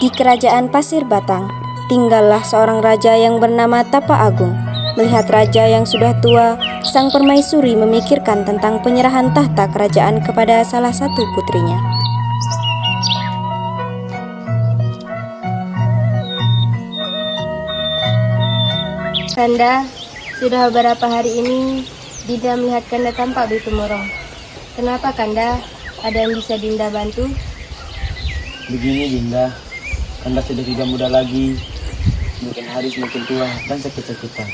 Di kerajaan Pasir Batang, tinggallah seorang raja yang bernama Tapa Agung. Melihat raja yang sudah tua, sang permaisuri memikirkan tentang penyerahan tahta kerajaan kepada salah satu putrinya. Kanda, sudah beberapa hari ini Dinda melihat Kanda tampak begitu murung. Kenapa Kanda? Ada yang bisa Dinda bantu? Begini Dinda, Kanda sudah tidak muda lagi, mungkin hari semakin tua dan sakit-sakitan.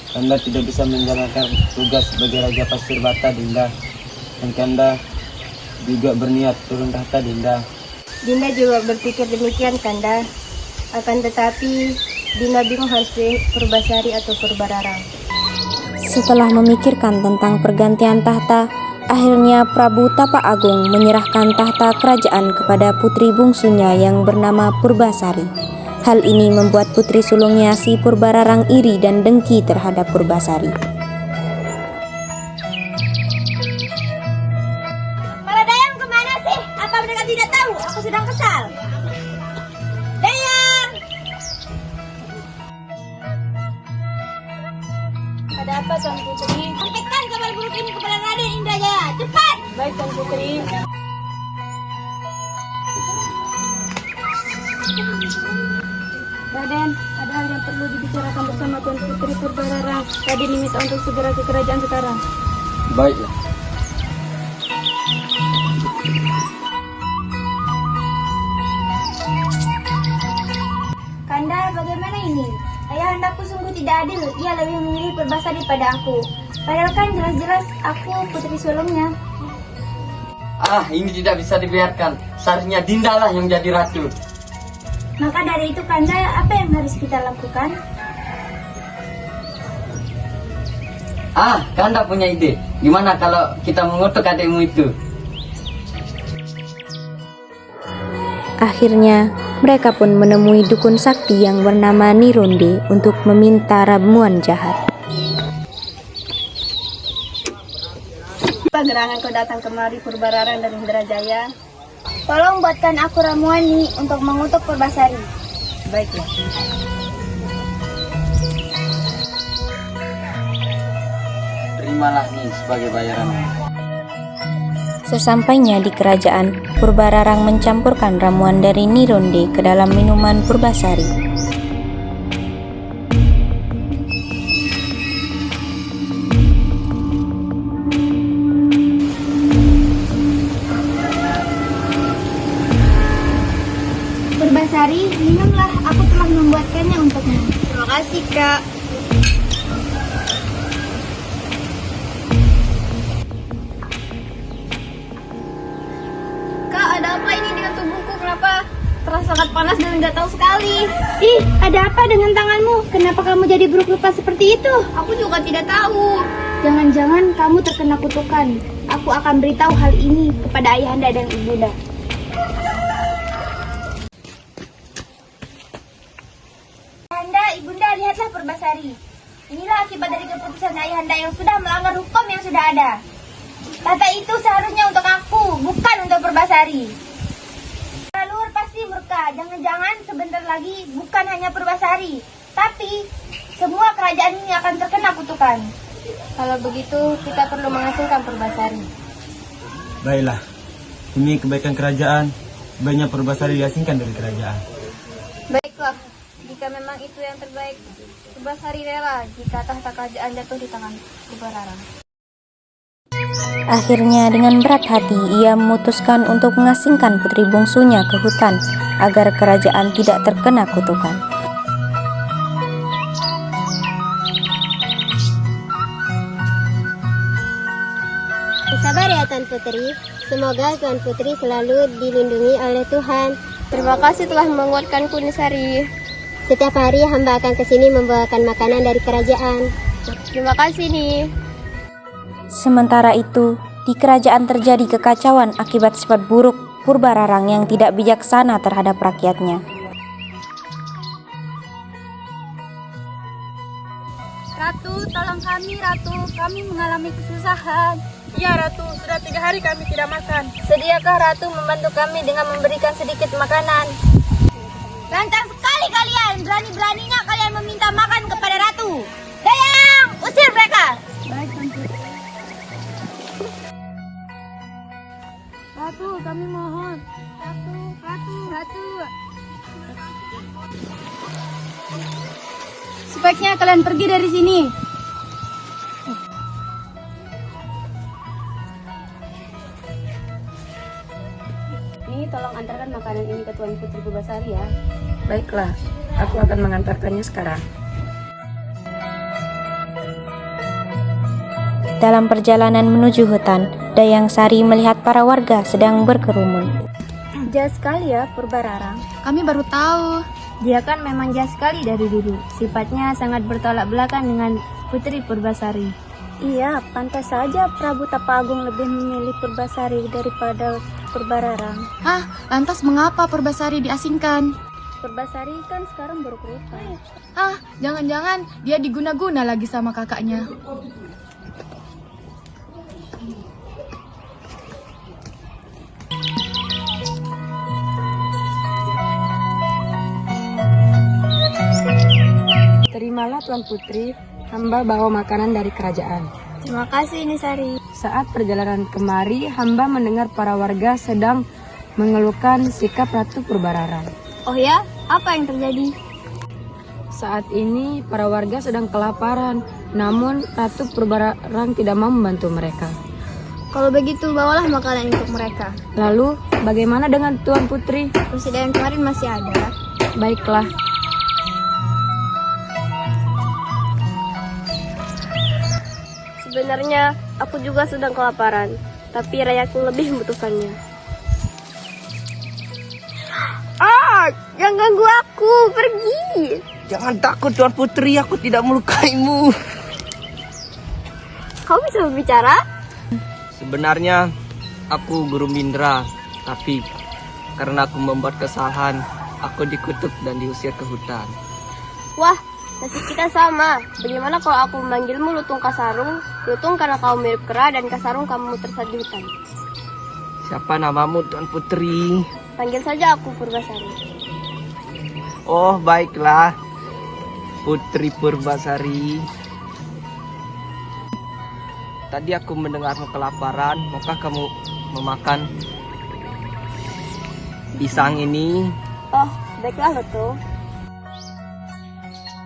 Kanda tidak bisa menjalankan tugas sebagai Raja Pasir Bata Dinda, dan Kanda juga berniat turun tahta Dinda. Dinda juga berpikir demikian Kanda, akan tetapi Dinda bingung harus Purbasari atau Purbararang. Setelah memikirkan tentang pergantian tahta, akhirnya Prabu Tapa Agung menyerahkan tahta kerajaan kepada putri bungsunya yang bernama Purbasari. Hal ini membuat putri sulungnya si Purbararang iri dan dengki terhadap Purbasari. Para Dayang kemana sih? Apa mereka tidak tahu? Aku sedang kesal. Dayang! Ada apa Tuan Putri? Sampaikan kabar buruk ini kepada Raden Indrajaya. Cepat! Baik Tuan Putri. Raden, ada hal yang perlu dibicarakan bersama Tuan Putri Purbararang. Raden diminta untuk segera ke kerajaan sekarang. Baiklah. Kanda, bagaimana ini? Ayahandaku sungguh tidak adil. Ia lebih memilih Purbasari pada aku. Padahal kan jelas-jelas aku putri sulungnya. Ini tidak bisa dibiarkan. Seharusnya Dinda lah yang menjadi ratu. Maka dari itu Kanda, apa yang harus kita lakukan? Kanda punya ide. Gimana kalau kita mengutuk adikmu itu? Akhirnya, mereka pun menemui dukun sakti yang bernama Nironde untuk meminta ramuan jahat. Apa gerangan kau datang kemari Purbararang dan Indrajaya? Tolong buatkan aku ramuan ini untuk mengutuk Purbasari. Baiklah. Terimalah nih sebagai bayaranmu. Sesampainya di kerajaan, Purbararang mencampurkan ramuan dari Nironde ke dalam minuman Purbasari. Purbasari, minumlah. Aku telah membuatkannya untukmu. Terima kasih Kak. Kak, ada apa ini dengan tubuhku? Kenapa terasa sangat panas dan nggak tahu sekali? Ih, ada apa dengan tanganmu? Kenapa kamu jadi buruk rupa seperti itu? Aku juga tidak tahu. Jangan-jangan kamu terkena kutukan. Aku akan beritahu hal ini kepada ayahanda dan ibunda. Ayahanda, ibunda, lihatlah Purbasari. Inilah akibat dari keputusan ayahanda yang sudah melanggar hukum yang sudah ada. Tahta itu seharusnya untuk aku, bukan untuk Purbasari. Leluhur pasti murka. Jangan-jangan sebentar lagi bukan hanya Purbasari, tapi semua kerajaan ini akan terkena kutukan. Kalau begitu, kita perlu mengasingkan Purbasari. Baiklah, demi kebaikan kerajaan, sebaiknya Purbasari diasingkan dari kerajaan. Baiklah, jika memang itu yang terbaik, Purbasari rela jika tahta kerajaan jatuh di tangan Purbararang. Akhirnya dengan berat hati ia memutuskan untuk mengasingkan putri bungsunya ke hutan agar kerajaan tidak terkena kutukan. Sabar ya Tuan Putri, semoga Tuan Putri selalu dilindungi oleh Tuhan. Terima kasih telah menguatkanku Nisari. Setiap hari hamba akan ke sini membawakan makanan dari kerajaan. Terima kasih nih. Sementara itu, di kerajaan terjadi kekacauan akibat sifat buruk Purbararang yang tidak bijaksana terhadap rakyatnya. Ratu, tolong kami, Ratu. Kami mengalami kesusahan. Ya Ratu, sudah 3 hari kami tidak makan. Sediakah Ratu membantu kami dengan memberikan sedikit makanan? Lancang sekali kalian, berani-beraninya kalian meminta makan kepada ratu. Dayang, usir mereka. Baik, Tuan Putri. Ratu, kami mohon. Ratu. Sebaiknya kalian pergi dari sini. Ini tolong antarkan makanan ini ke Tuan Putri Purbasari ya. Baiklah, aku akan mengantarkannya sekarang. Dalam perjalanan menuju hutan, Dayang Sari melihat para warga sedang berkerumun. Jahat sekali ya Purbararang. Kami baru tahu. Dia kan memang jahat sekali dari dulu. Sifatnya sangat bertolak belakang dengan Putri Purbasari. Iya, pantas saja Prabu Tapaagung lebih memilih Purbasari daripada Purbararang. Hah, lantas mengapa Purbasari diasingkan? Purbasari kan sekarang berkerutan. Hah, jangan-jangan dia diguna-guna lagi sama kakaknya. Terimalah Tuan Putri, hamba bawa makanan dari kerajaan. Terima kasih Nisari. Saat perjalanan kemari, hamba mendengar para warga sedang mengeluhkan sikap Ratu Purbararang. Oh ya, apa yang terjadi? Saat ini para warga sedang kelaparan, namun Ratu Purbararang tidak mau membantu mereka. Kalau begitu, bawalah makanan untuk mereka. Lalu, bagaimana dengan Tuan Putri? Persediaan kemarin masih ada. Baiklah. Sebenarnya, aku juga sedang kelaparan, tapi rakyatku lebih membutuhkannya. Jangan ganggu aku, pergi. Jangan takut Tuan Putri, aku tidak melukaimu. Kau bisa berbicara? Sebenarnya aku Guru Mindra, tapi karena aku membuat kesalahan, aku dikutuk dan diusir ke hutan. Wah, nasib kita sama. Bagaimana kalau aku memanggilmu Lutung Kasarung? Lutung karena kau mirip kera dan Kasarung kamu tersesat di hutan. Siapa namamu Tuan Putri? Panggil saja aku Purbasari. Oh baiklah, Putri Purbasari. Tadi aku mendengarmu kelaparan, maka kamu memakan pisang ini. Oh, baiklah Lutung.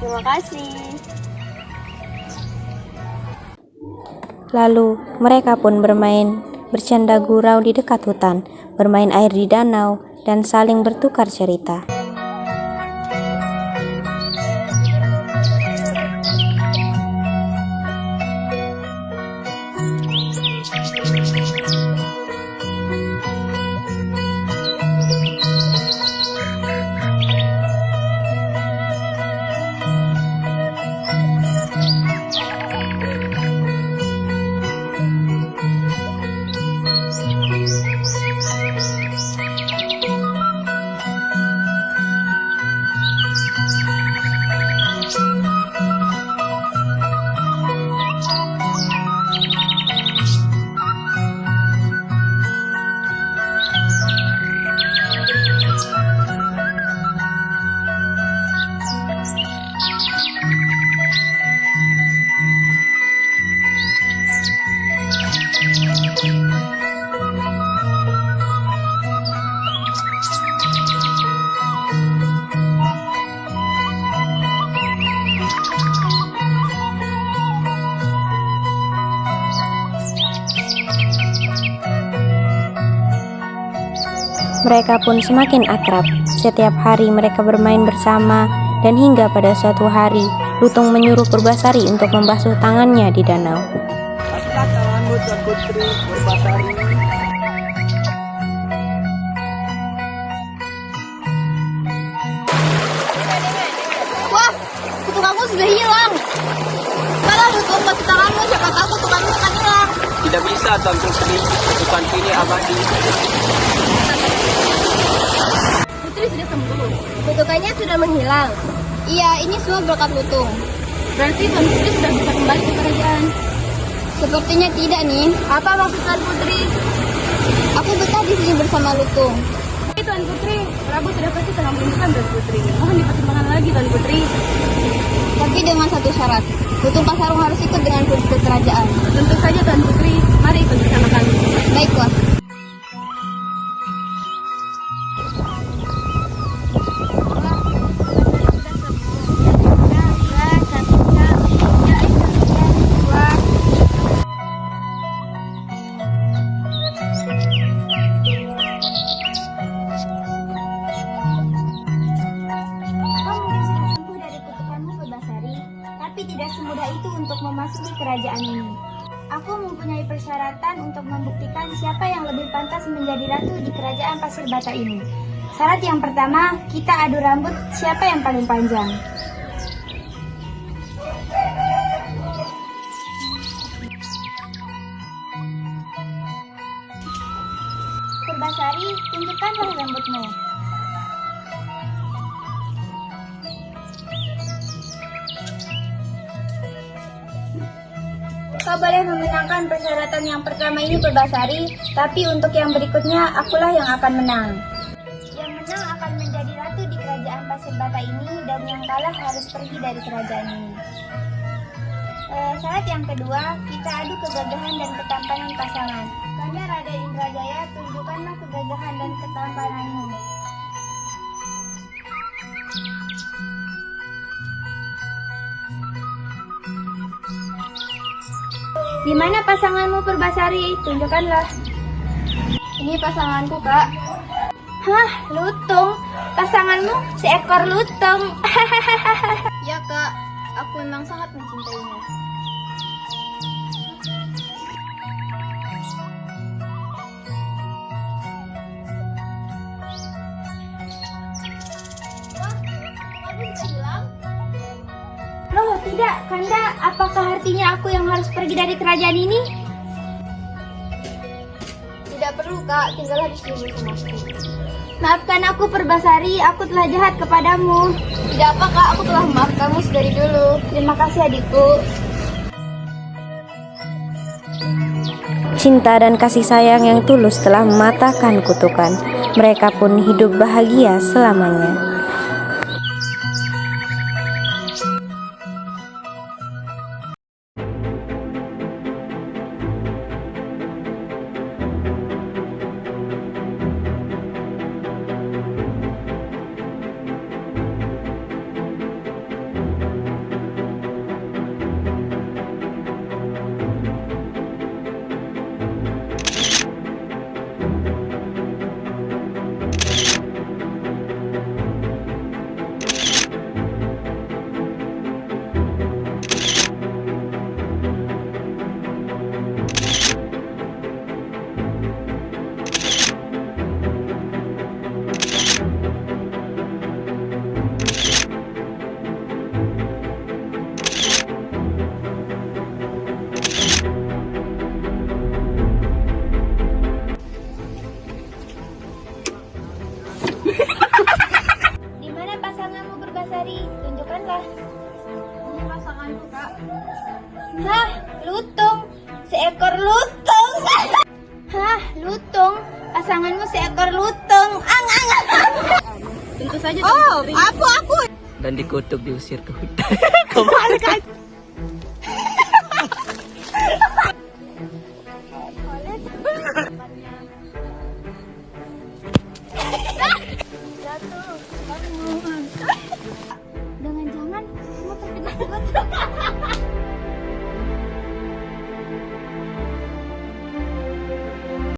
Terima kasih. Lalu mereka pun bercanda gurau di dekat hutan, bermain air di danau, dan saling bertukar cerita. Mereka pun semakin akrab. Setiap hari mereka bermain bersama, dan hingga pada suatu hari, Lutung menyuruh Purbasari untuk membasuh tangannya di danau. Basuhlah tanganmu Tuan Putri Purbasari. Wah, kutuk aku sudah hilang. Kalau Lutung basuh tanganmu, siapa tahu kutukanmu akan hilang. Tidak bisa Tuan Putri, bukan ini abadi. Putri sudah sembuh. Kutukannya sudah menghilang. Iya, ini semua berkat Lutung. Berarti Tuan Putri sudah bisa kembali ke kerajaan. Sepertinya tidak nih. Apa maksud Tuan Putri? Aku betah di sini bersama Lutung. Tuan Putri, Prabu sudah pasti telah menentukan Tuan Putri. Mohon dipertimbangkan lagi Tuan Putri. Tapi dengan satu syarat, Lutung Pasarung harus ikut dengan ke kerajaan. Tentu saja Tuan Putri, mari ikut bersama kami. Baiklah. Kau mungkin sudah sembuh dari kutukanmu, Purbasari, tapi tidak semudah itu untuk memasuki kerajaan ini. Aku mempunyai persyaratan untuk membuktikan siapa yang lebih pantas menjadi ratu di kerajaan Pasir Bata ini. Syarat yang pertama, kita adu rambut siapa yang paling panjang. Purbasari, tunjukkanlah rambutmu. Kau boleh memenangkan persyaratan yang pertama ini, Purbasari, tapi untuk yang berikutnya, akulah yang akan menang. Yang menang akan menjadi ratu di kerajaan Pasir Bata ini, dan yang kalah harus pergi dari kerajaan ini. Syarat yang kedua, kita adu kegagahan dan ketampanan pasangan. Karena Raden Indrajaya, tunjukkanlah kegagahan dan ketampananmu. Di mana pasanganmu, Purbasari? Tunjukkanlah. Ini pasanganku, Kak. Hah, lutung? Pasanganmu seekor lutung. Ya, Kak. Aku memang sangat mencintainya. Loh, tidak, Kanda. Apakah artinya aku yang harus pergi dari kerajaan ini? Tidak perlu, Kak. Tinggallah di sini bersamaku. Maafkan aku, Purbasari. Aku telah jahat kepadamu. Tidak apa, Kak. Aku telah memaafkanmu dari dulu. Terima kasih, adikku. Cinta dan kasih sayang yang tulus telah mematahkan kutukan. Mereka pun hidup bahagia selamanya. Di mana pasanganmu, Purbasari? Tunjukkanlah. Ini pasanganku, Kak. Hah, lutung? Seekor lutung? Hah, lutung? Pasanganmu seekor lutung? Tentu saja Tuan Putri. Dan dikutuk diusir ke hutan. Kembali kan?